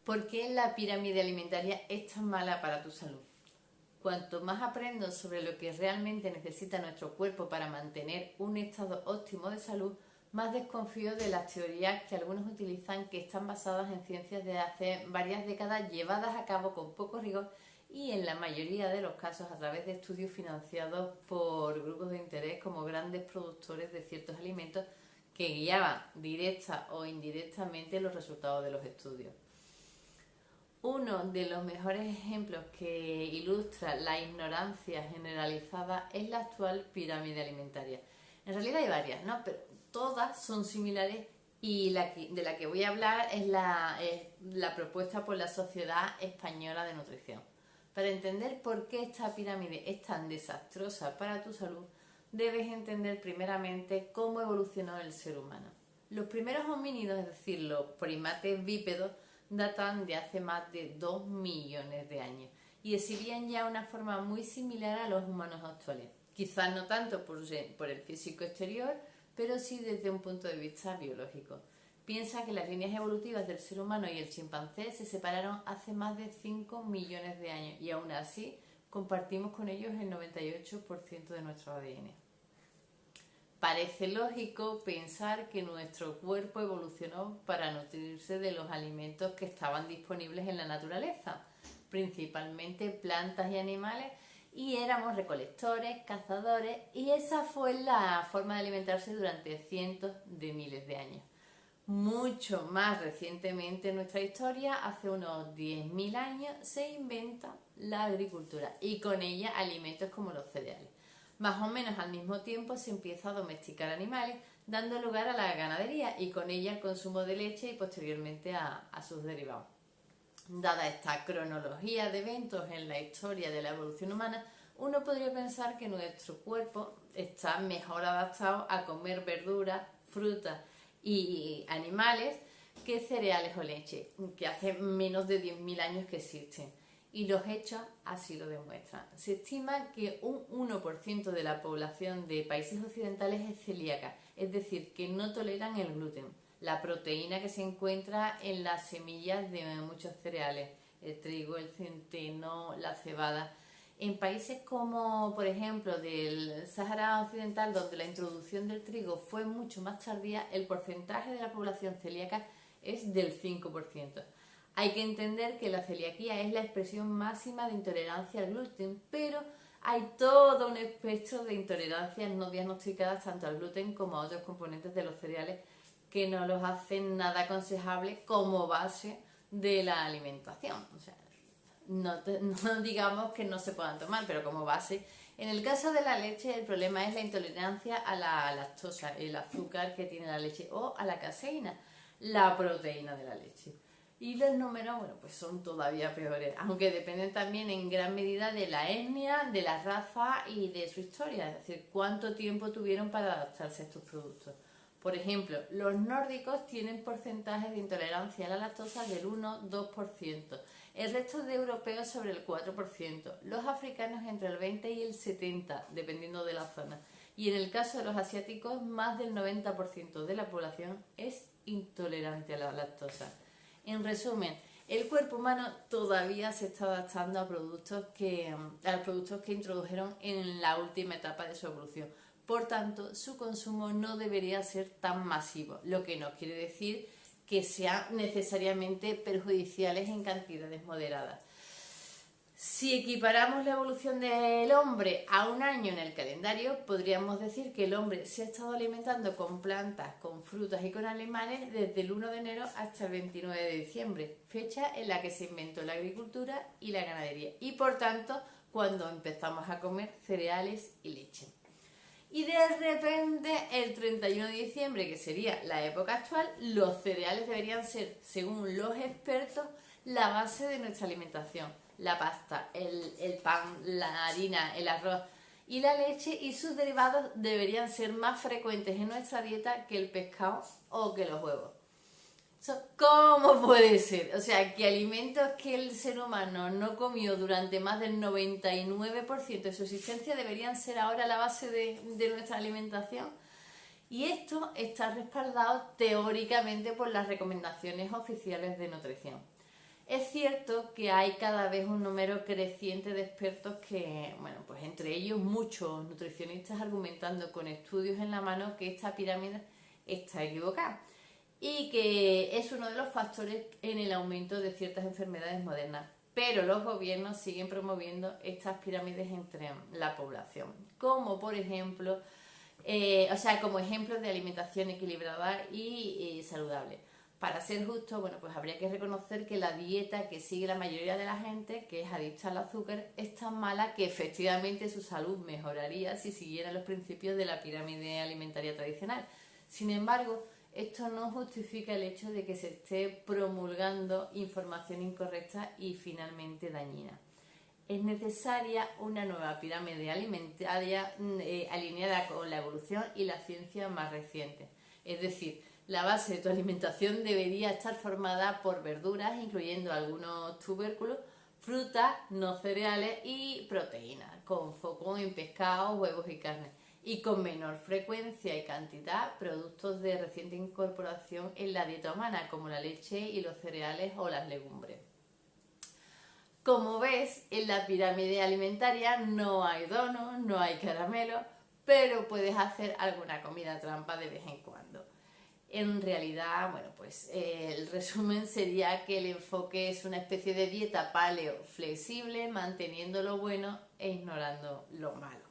¿Por qué la pirámide alimentaria es tan mala para tu salud? Cuanto más aprendo sobre lo que realmente necesita nuestro cuerpo para mantener un estado óptimo de salud, más desconfío de las teorías que algunos utilizan, que están basadas en ciencias de hace varias décadas llevadas a cabo con poco rigor y en la mayoría de los casos a través de estudios financiados por grupos de interés como grandes productores de ciertos alimentos que guiaban directa o indirectamente los resultados de los estudios. Uno de los mejores ejemplos que ilustra la ignorancia generalizada es la actual pirámide alimentaria. En realidad hay varias, ¿no? Pero todas son similares y de la que voy a hablar es la propuesta por la Sociedad Española de Nutrición. Para entender por qué esta pirámide es tan desastrosa para tu salud, debes entender primeramente cómo evolucionó el ser humano. Los primeros homínidos, es decir, los primates bípedos, datan de hace más de 2 millones de años y exhibían ya una forma muy similar a los humanos actuales. Quizás no tanto por el físico exterior, pero sí desde un punto de vista biológico. Piensa que las líneas evolutivas del ser humano y el chimpancé se separaron hace más de 5 millones de años y aún así compartimos con ellos el 98% de nuestro ADN. Parece lógico pensar que nuestro cuerpo evolucionó para nutrirse de los alimentos que estaban disponibles en la naturaleza, principalmente plantas y animales, y éramos recolectores, cazadores, y esa fue la forma de alimentarse durante cientos de miles de años. Mucho más recientemente en nuestra historia, hace unos 10.000 años, se inventa la agricultura y con ella alimentos como los cereales. Más o menos al mismo tiempo se empieza a domesticar animales, dando lugar a la ganadería y con ella al consumo de leche y posteriormente a sus derivados. Dada esta cronología de eventos en la historia de la evolución humana, uno podría pensar que nuestro cuerpo está mejor adaptado a comer verduras, frutas y animales que cereales o leche, que hace menos de 10.000 años que existen. Y los hechos así lo demuestran. Se estima que un 1% de la población de países occidentales es celíaca, es decir, que no toleran el gluten, la proteína que se encuentra en las semillas de muchos cereales, el trigo, el centeno, la cebada. En países como, por ejemplo, del Sáhara Occidental, donde la introducción del trigo fue mucho más tardía, el porcentaje de la población celíaca es del 5%. Hay que entender que la celiaquía es la expresión máxima de intolerancia al gluten, pero hay todo un espectro de intolerancias no diagnosticadas tanto al gluten como a otros componentes de los cereales que no los hacen nada aconsejables como base de la alimentación. O sea, no digamos que no se puedan tomar, pero como base. En el caso de la leche, el problema es la intolerancia a la lactosa, el azúcar que tiene la leche, o a la caseína, la proteína de la leche. Y los números, bueno, pues son todavía peores, aunque dependen también en gran medida de la etnia, de la raza y de su historia, es decir, cuánto tiempo tuvieron para adaptarse a estos productos. Por ejemplo, los nórdicos tienen porcentajes de intolerancia a la lactosa del 1-2%, el resto de europeos sobre el 4%, los africanos entre el 20 y el 70%, dependiendo de la zona. Y en el caso de los asiáticos, más del 90% de la población es intolerante a la lactosa. En resumen, el cuerpo humano todavía se está adaptando a los productos que introdujeron en la última etapa de su evolución. Por tanto, su consumo no debería ser tan masivo, lo que no quiere decir que sean necesariamente perjudiciales en cantidades moderadas. Si equiparamos la evolución del hombre a un año en el calendario, podríamos decir que el hombre se ha estado alimentando con plantas, con frutas y con animales desde el 1 de enero hasta el 29 de diciembre, fecha en la que se inventó la agricultura y la ganadería, y por tanto cuando empezamos a comer cereales y leche. Y de repente, el 31 de diciembre, que sería la época actual, los cereales deberían ser, según los expertos, la base de nuestra alimentación. La pasta, el pan, la harina, el arroz y la leche y sus derivados deberían ser más frecuentes en nuestra dieta que el pescado o que los huevos. ¿Cómo puede ser? O sea, que alimentos que el ser humano no comió durante más del 99% de su existencia deberían ser ahora la base de nuestra alimentación. Y esto está respaldado teóricamente por las recomendaciones oficiales de nutrición. que hay cada vez un número creciente de expertos que, bueno, pues entre ellos muchos nutricionistas argumentando con estudios en la mano que esta pirámide está equivocada y que es uno de los factores en el aumento de ciertas enfermedades modernas. Pero los gobiernos siguen promoviendo estas pirámides entre la población, como por ejemplo, como ejemplos de alimentación equilibrada y saludable. Para ser justo, bueno, pues habría que reconocer que la dieta que sigue la mayoría de la gente, que es adicta al azúcar, es tan mala que efectivamente su salud mejoraría si siguiera los principios de la pirámide alimentaria tradicional. Sin embargo, esto no justifica el hecho de que se esté promulgando información incorrecta y finalmente dañina. Es necesaria una nueva pirámide alimentaria alineada con la evolución y la ciencia más reciente. Es decir, la base de tu alimentación debería estar formada por verduras, incluyendo algunos tubérculos, frutas, no cereales y proteínas, con foco en pescado, huevos y carne, y con menor frecuencia y cantidad productos de reciente incorporación en la dieta humana, como la leche y los cereales o las legumbres. Como ves, en la pirámide alimentaria no hay donuts, no hay caramelo, pero puedes hacer alguna comida trampa de vez en cuando. En realidad, bueno, pues el resumen sería que el enfoque es una especie de dieta paleo flexible, manteniendo lo bueno e ignorando lo malo.